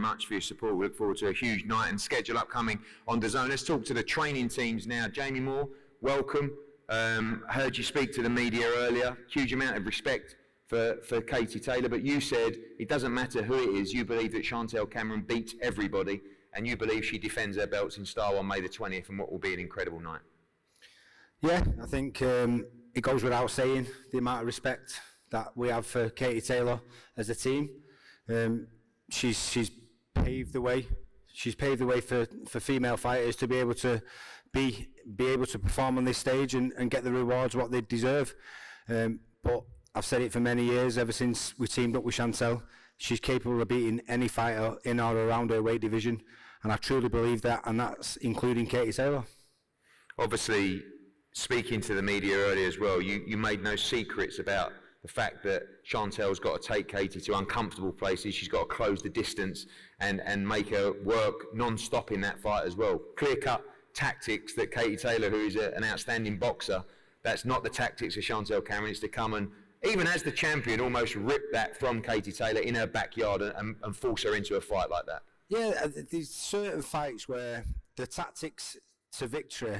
much for your support. We look forward to a huge night and schedule upcoming on DAZN. Let's talk to the training teams now. Jamie Moore, welcome. Heard you speak to the media earlier. Huge amount of respect for Katie Taylor, but you said it doesn't matter who it is. You believe that Chantelle Cameron beats everybody, and you believe she defends her belts in style on May the 20th and what will be an incredible night. Yeah, I think it goes without saying the amount of respect that we have for Katie Taylor as a team. She's paved the way. She's paved the way for female fighters to be able to perform on this stage and get the rewards what they deserve. But I've said it for many years, ever since we teamed up with Chantelle. She's capable of beating any fighter in or around her weight division, and I truly believe that, and that's including Katie Taylor. Obviously, speaking to the media earlier as well, you made no secrets about the fact that Chantelle's got to take Katie to uncomfortable places. She's got to close the distance and make her work non-stop in that fight as well. Clear-cut tactics that Katie Taylor, who is an outstanding boxer, that's not the tactics of Chantelle Cameron. It's to come and, even as the champion, almost rip that from Katie Taylor in her backyard and force her into a fight like that. Yeah, there's certain fights where the tactics to victory,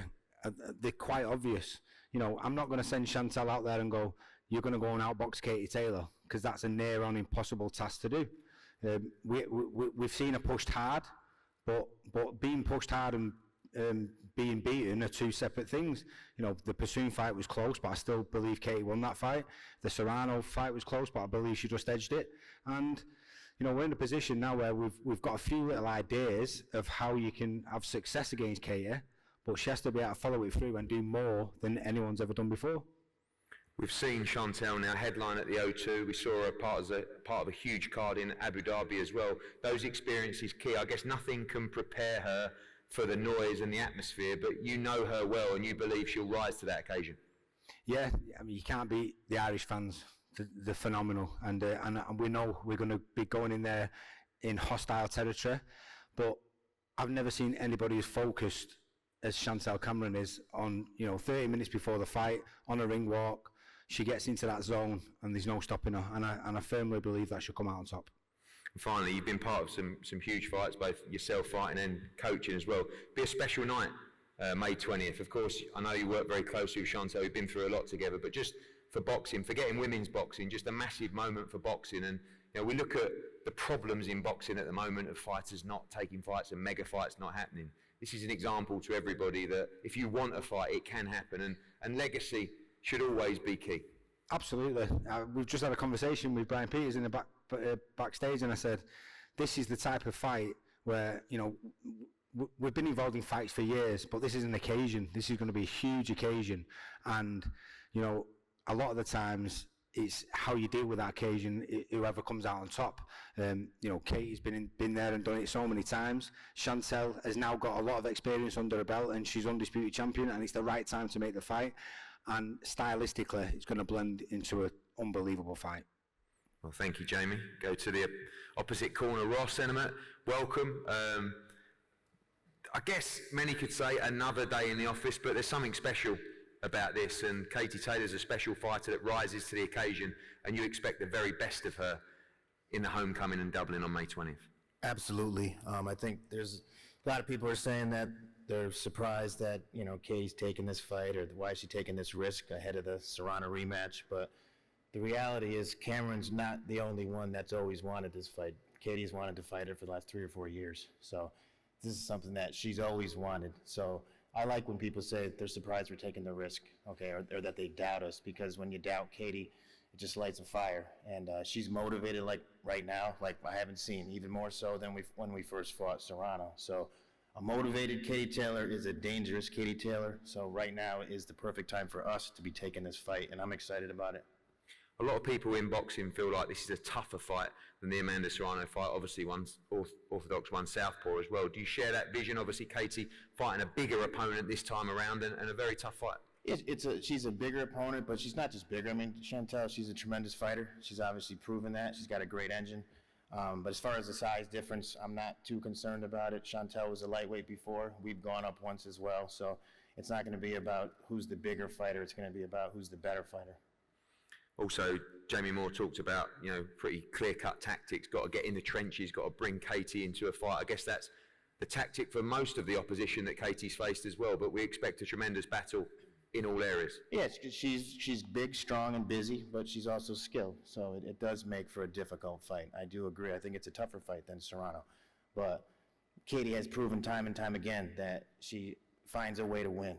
they're quite obvious. You know, I'm not going to send Chantelle out there and go, you're going to go and outbox Katie Taylor, because that's a near-on impossible task to do. We've seen her pushed hard, but being pushed hard and being beaten are two separate things. You know, the Pursuit fight was close, but I still believe Katie won that fight. The Serrano fight was close, but I believe she just edged it. And you know, we're in a position now where we've got a few little ideas of how you can have success against Katie, but she has to be able to follow it through and do more than anyone's ever done before. We've seen Chantelle now headline at the O2. We saw her part of a huge card in Abu Dhabi as well. Those experiences key. I guess nothing can prepare her for the noise and the atmosphere, but you know her well and you believe she'll rise to that occasion. Yeah, I mean, you can't beat the Irish fans. They're phenomenal, and we know we're going to be going in there in hostile territory, but I've never seen anybody as focused as Chantelle Cameron is on, 30 minutes before the fight, on a ring walk. She gets into that zone and there's no stopping her, and I firmly believe that she'll come out on top. And finally, you've been part of some huge fights, both yourself fighting and coaching as well. Be a special night, May 20th. Of course, I know you work very closely with Chantelle, we've been through a lot together, but just for boxing, forgetting women's boxing, just a massive moment for boxing. And we look at the problems in boxing at the moment of fighters not taking fights and mega fights not happening. This is an example to everybody that if you want a fight, it can happen, and legacy should always be key. Absolutely. We've just had a conversation with Brian Peters in the backstage, and I said, this is the type of fight where, we've been involved in fights for years, but this is an occasion. This is going to be a huge occasion, and, a lot of the times it's how you deal with that occasion, whoever comes out on top. Katie's been there and done it so many times. Chantelle has now got a lot of experience under her belt, and she's undisputed champion, and it's the right time to make the fight. And stylistically, it's going to blend into an unbelievable fight. Well, thank you, Jamie. Go to the opposite corner, Ross Sentiment. Welcome. I guess many could say another day in the office, but there's something special about this, and Katie Taylor's a special fighter that rises to the occasion, and you expect the very best of her in the homecoming in Dublin on May 20th. Absolutely. I think there's a lot of people are saying that they're surprised that, Katie's taking this fight, or why is she taking this risk ahead of the Serrano rematch, but the reality is Cameron's not the only one that's always wanted this fight. Katie's wanted to fight her for the last 3 or 4 years, so this is something that she's always wanted. So I like when people say they're surprised we're taking the risk, okay, or that they doubt us, because when you doubt Katie, it just lights a fire. And she's motivated like right now, like I haven't seen, even more so than when we first fought Serrano. So a motivated Katie Taylor is a dangerous Katie Taylor. So right now is the perfect time for us to be taking this fight, and I'm excited about it. A lot of people in boxing feel like this is a tougher fight than the Amanda Serrano fight. Obviously, one's orthodox, one southpaw as well. Do you share that vision? Obviously, Katie fighting a bigger opponent this time around, and a very tough fight. She's a bigger opponent, but she's not just bigger. I mean, Chantelle, she's a tremendous fighter. She's obviously proven that. She's got a great engine. But as far as the size difference, I'm not too concerned about it. Chantelle was a lightweight before. We've gone up once as well. So it's not going to be about who's the bigger fighter. It's going to be about who's the better fighter. Also, Jamie Moore talked about, pretty clear-cut tactics, got to get in the trenches, got to bring Katie into a fight. I guess that's the tactic for most of the opposition that Katie's faced as well, but we expect a tremendous battle in all areas. Yes, she's big, strong, and busy, but she's also skilled, so it does make for a difficult fight. I do agree. I think it's a tougher fight than Serrano, but Katie has proven time and time again that she finds a way to win,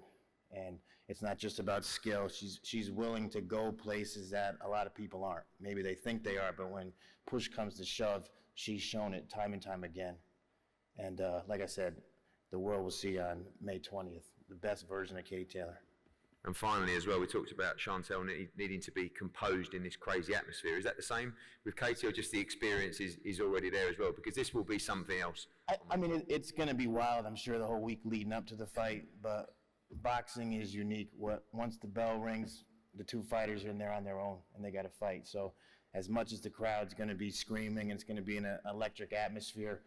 and it's not just about skill. She's willing to go places that a lot of people aren't. Maybe they think they are, but when push comes to shove, she's shown it time and time again. And like I said, the world will see on May 20th the best version of Katie Taylor. And finally, as well, we talked about Chantelle needing to be composed in this crazy atmosphere. Is that the same with Katie, or just the experience is already there as well? Because this will be something else. I mean, it's going to be wild, I'm sure, the whole week leading up to the fight, but boxing is unique. Once the bell rings, the two fighters are in there on their own, and they got to fight. So as much as the crowd's going to be screaming, and it's going to be in an electric atmosphere,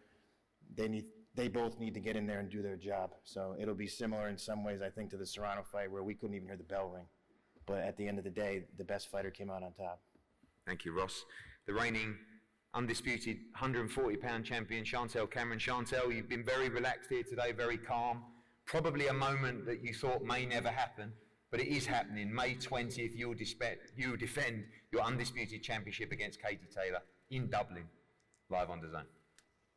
they both need to get in there and do their job. So it'll be similar in some ways, I think, to the Serrano fight, where we couldn't even hear the bell ring. But at the end of the day, the best fighter came out on top. Thank you, Ross. The reigning undisputed 140-pound champion, Chantelle Cameron. Chantelle, you've been very relaxed here today, very calm. Probably a moment that you thought may never happen, but it is happening. May 20th, you'll defend your undisputed championship against Katie Taylor in Dublin, live on DAZN.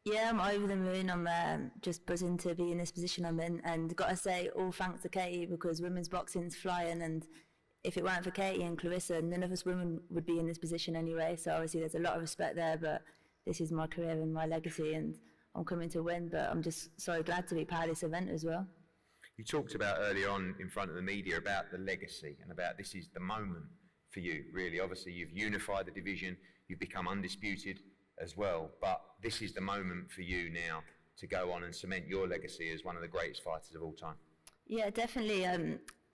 Yeah, I'm over the moon. I'm just buzzing to be in this position I'm in, and got to say all thanks to Katie, because women's boxing's flying, and if it weren't for Katie and Clarissa, none of us women would be in this position anyway. So obviously there's a lot of respect there, but this is my career and my legacy, and I'm coming to win, but I'm just so glad to be part of this event as well. You talked about earlier on in front of the media about the legacy and about this is the moment for you, really. Obviously you've unified the division, you've become undisputed as well, but this is the moment for you now to go on and cement your legacy as one of the greatest fighters of all time. Yeah, definitely.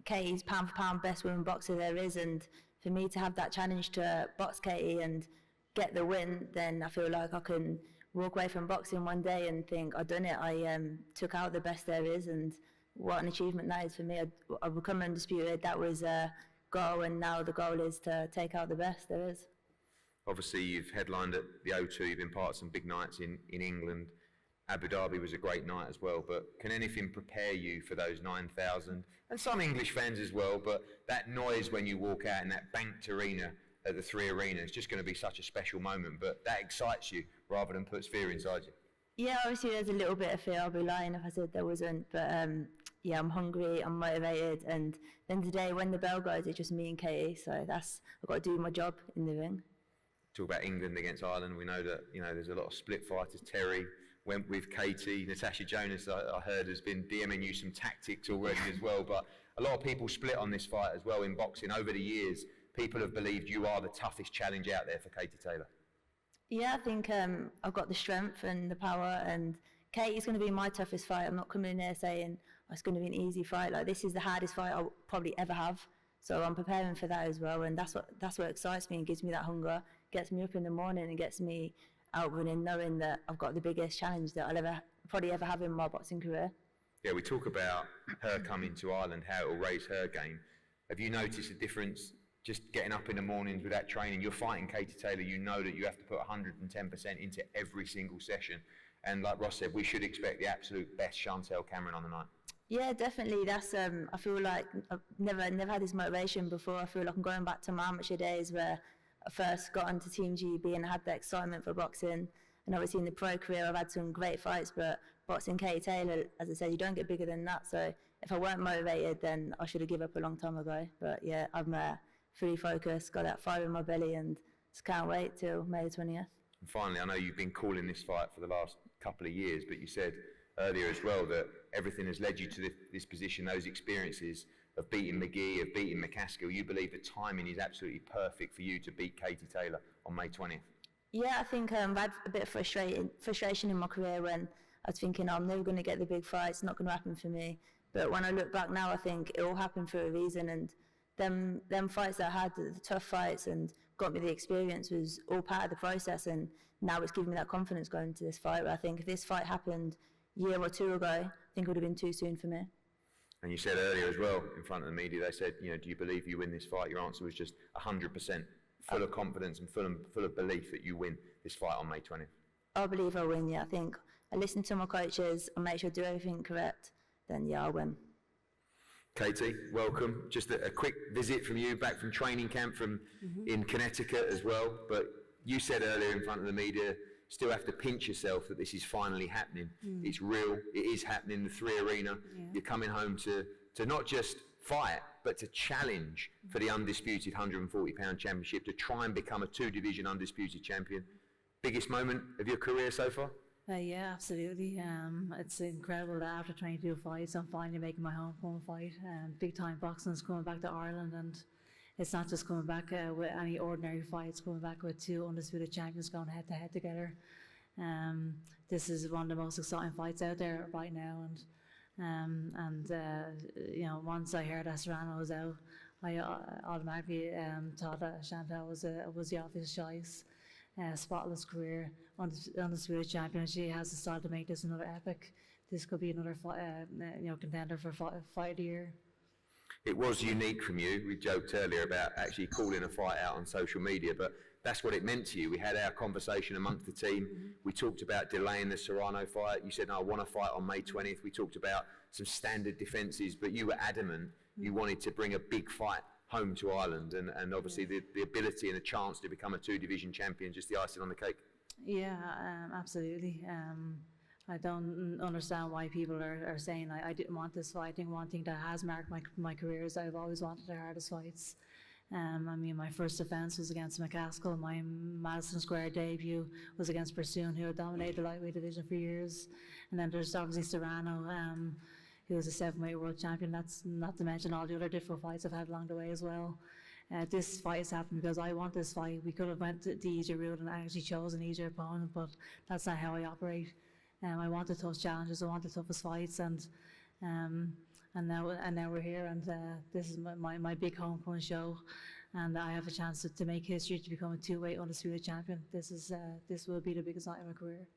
Katie's pound for pound best women boxer there is, and for me to have that challenge to box Katie and get the win, then I feel like I can walk away from boxing one day and think I've done it. I took out the best there is, and what an achievement that is for me. I've become undisputed. That was a goal, and now the goal is to take out the best there is. Obviously, you've headlined at the O2, you've been part of some big nights in England. Abu Dhabi was a great night as well, but can anything prepare you for those 9,000? And some English fans as well, but that noise when you walk out in that banked arena at the Three Arena, it's just going to be such a special moment, but that excites you rather than puts fear inside you. Yeah, obviously there's a little bit of fear. I'll be lying if I said there wasn't, but yeah, I'm hungry, I'm motivated, and then today when the bell goes, it's just me and Katie, so I've got to do my job in the ring. Talk about England against Ireland. We know that there's a lot of split fighters. Terry went with Katie. Natasha Jonas, I heard, has been DMing you some tactics already as well. But a lot of people split on this fight as well in boxing over the years. People have believed you are the toughest challenge out there for Katie Taylor. Yeah, I think I've got the strength and the power, and Katie's going to be my toughest fight. I'm not coming in there saying it's going to be an easy fight. Like, this is the hardest fight I'll probably ever have. So I'm preparing for that as well, and that's what excites me and gives me that hunger, gets me up in the morning and gets me out running, knowing that I've got the biggest challenge that I'll probably ever have in my boxing career. Yeah, we talk about her coming to Ireland, how it will raise her game. Have you noticed a difference just getting up in the mornings with that training? You're fighting Katie Taylor, you know that you have to put 110% into every single session. And like Ross said, we should expect the absolute best Chantelle Cameron on the night. Yeah, definitely. That's I feel like I've never had this motivation before. I feel like I'm going back to my amateur days where I first got onto Team GB and I had the excitement for boxing. And obviously in the pro career, I've had some great fights, but boxing Katie Taylor, as I said, you don't get bigger than that. So if I weren't motivated, then I should have given up a long time ago. But yeah, I'm fully focused, got that fire in my belly, and just can't wait till May the 20th. And finally, I know you've been calling this fight for the last couple of years, but you said earlier as well that everything has led you to this position, those experiences of beating McGee, of beating McCaskill. You believe the timing is absolutely perfect for you to beat Katie Taylor on May 20th. Yeah, I think I've had a bit of frustration in my career when I was thinking, I'm never going to get the big fight, it's not going to happen for me. But when I look back now, I think it all happened for a reason, and them fights that I had, the tough fights and got me the experience, was all part of the process, and now it's giving me that confidence going into this fight. But I think if this fight happened a year or two ago, I think it would have been too soon for me. And you said earlier as well, in front of the media, they said, do you believe you win this fight? Your answer was just 100%. full of confidence and full of belief that you win this fight on May 20th? I believe I'll win, yeah. I think I listen to my coaches and make sure I do everything correct, then yeah, I'll win. Katie, welcome. Just a quick visit from you, back from training camp in Connecticut as well. But you said earlier in front of the media, still have to pinch yourself that this is finally happening. It's real, it is happening, the 3 Arena. Yeah. You're coming home to not just fight, but to challenge for the undisputed 140-pound championship, to try and become a 2-division undisputed champion. Biggest moment of your career so far? Yeah, absolutely. It's incredible that after 22 fights, I'm finally making my homecoming fight. Big time boxing is coming back to Ireland, and it's not just coming back with any ordinary fight, it's coming back with 2 undisputed champions going head to head together. This is one of the most exciting fights out there right now, and you know, once I heard that Serrano was out, I automatically thought that Chantelle was the obvious choice. Spotless career, undisputed champion. She has decided to make this another epic. This could be another contender for fight of the year. It was unique from you. We joked earlier about actually calling a fight out on social media, but that's what it meant to you. We had our conversation amongst the team. We talked about delaying the Serrano fight. You said, no, I want to fight on May 20th. We talked about some standard defences, but you were adamant you wanted to bring a big fight home to Ireland, and obviously the ability and the chance to become a 2-division champion, just the icing on the cake. Yeah, absolutely. I don't understand why people are saying I didn't want this fight. I think one thing that has marked my career is I've always wanted the hardest fights. I mean, my first defence was against McCaskill. My Madison Square debut was against Pursoon, who had dominated the lightweight division for years. And then there's obviously Serrano, who was a 7-weight world champion. That's not to mention all the other difficult fights I've had along the way as well. This fight has happened because I want this fight. We could have went the easier route and actually chose an easier opponent, but that's not how I operate. I want the tough challenges. I want the toughest fights, and now we're here, and this is my big homecoming show, and I have a chance to make history, to become a 2-weight undisputed champion. This will be the biggest night of my career.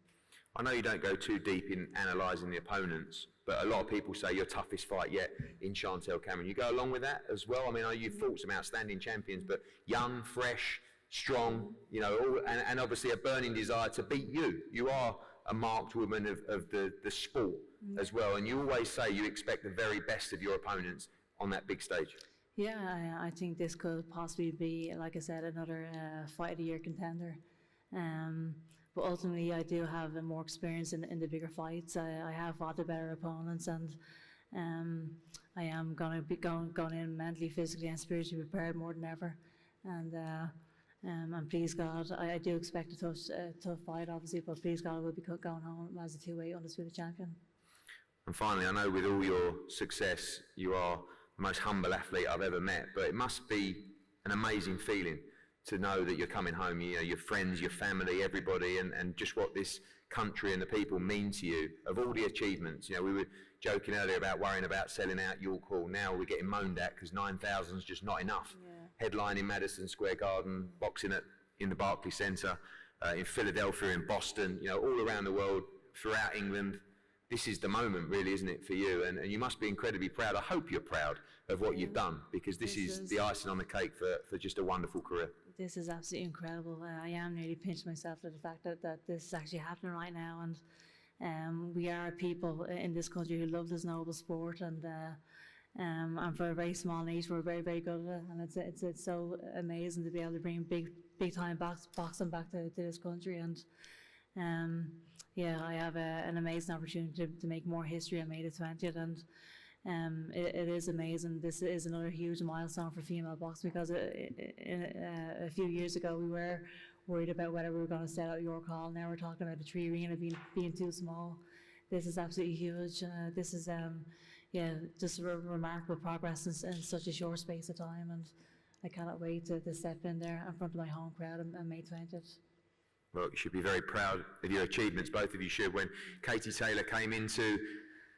I know you don't go too deep in analysing the opponents, but a lot of people say your toughest fight yet in Chantelle Cameron. You go along with that as well? I mean, you've fought some outstanding champions, but young, fresh, strong, you know, and obviously a burning desire to beat you. You are a marked woman of the sport as well, and you always say you expect the very best of your opponents on that big stage. Yeah, I think this could possibly be, like I said, another fight of the year contender. But ultimately, I do have more experience in the bigger fights. I have fought the better opponents, and I am going to be going in mentally, physically, and spiritually prepared more than ever. And please God, I do expect a tough fight, obviously, but please God, I will be going home as a 2-weight undisputed champion. And finally, I know with all your success, you are the most humble athlete I've ever met, but it must be an amazing feeling to know that you're coming home, you know, your friends, your family, everybody, and just what this country and the people mean to you. Of all the achievements, you know, we were joking earlier about worrying about selling out York Hall. Now we're getting moaned at because 9,000 is just not enough. Yeah. Headline in Madison Square Garden, boxing in the Barclays Centre, in Philadelphia, in Boston, you know, all around the world, throughout England. This is the moment, really, isn't it, for you? And you must be incredibly proud. I hope you're proud of what you've done, because this is the icing on the cake for just a wonderful career. This is absolutely incredible. I am nearly pinching myself at the fact that this is actually happening right now, and we are people in this country who love this noble sport, and for a very small nation, we're very, very good at it, and it's so amazing to be able to bring big time boxing back to this country, and yeah, I have an amazing opportunity to make more history on May the 20th, and it is amazing. This is another huge milestone for female boxing, because a few years ago we were worried about whether we were going to sell out York Hall. Now we're talking about the 3 Arena being too small. This is absolutely huge. This is just remarkable progress in such a short space of time, and I cannot wait to step in there in front of my home crowd on May 20th. Well, you should be very proud of your achievements, both of you should. When Katie Taylor came into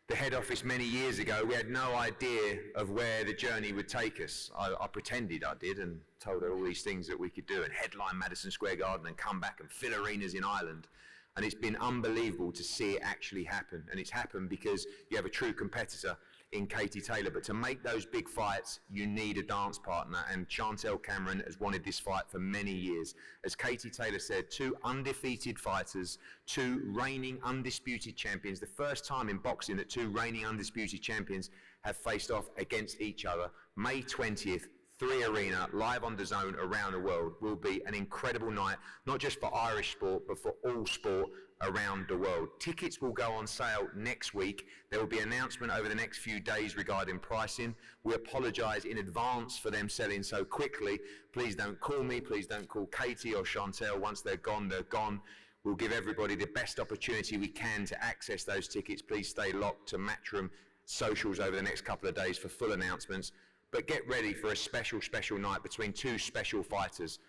the head office many years ago, we had no idea of where the journey would take us. I pretended I did, and told her all these things that we could do, and headline Madison Square Garden and come back and fill arenas in Ireland. And it's been unbelievable to see it actually happen. And it's happened because you have a true competitor in Katie Taylor, but to make those big fights, you need a dance partner, and Chantelle Cameron has wanted this fight for many years. As Katie Taylor said, 2 undefeated fighters, 2 reigning undisputed champions, the first time in boxing that 2 reigning undisputed champions have faced off against each other. May 20th, 3 Arena, live on DAZN around the world, will be an incredible night, not just for Irish sport, but for all sport around the world. Tickets will go on sale next week. There will be an announcement over the next few days regarding pricing. We apologise in advance for them selling so quickly. Please don't call me, please don't call Katie or Chantelle. Once they're gone, they're gone. We'll give everybody the best opportunity we can to access those tickets. Please stay locked to Matchroom socials over the next couple of days for full announcements. But get ready for a special, special night between 2 special fighters,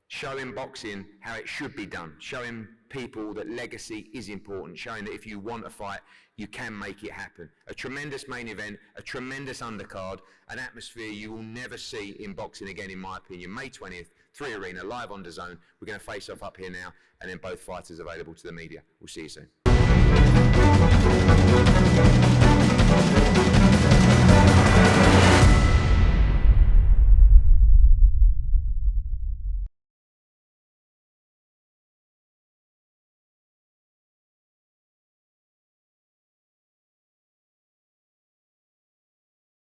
showing boxing how it should be done, showing people that legacy is important, showing that if you want a fight, you can make it happen. A tremendous main event, a tremendous undercard, an atmosphere you will never see in boxing again, in my opinion. May 20th, 3 Arena, live on DAZN. We're going to face off up here now, and then both fighters available to the media. We'll see you soon.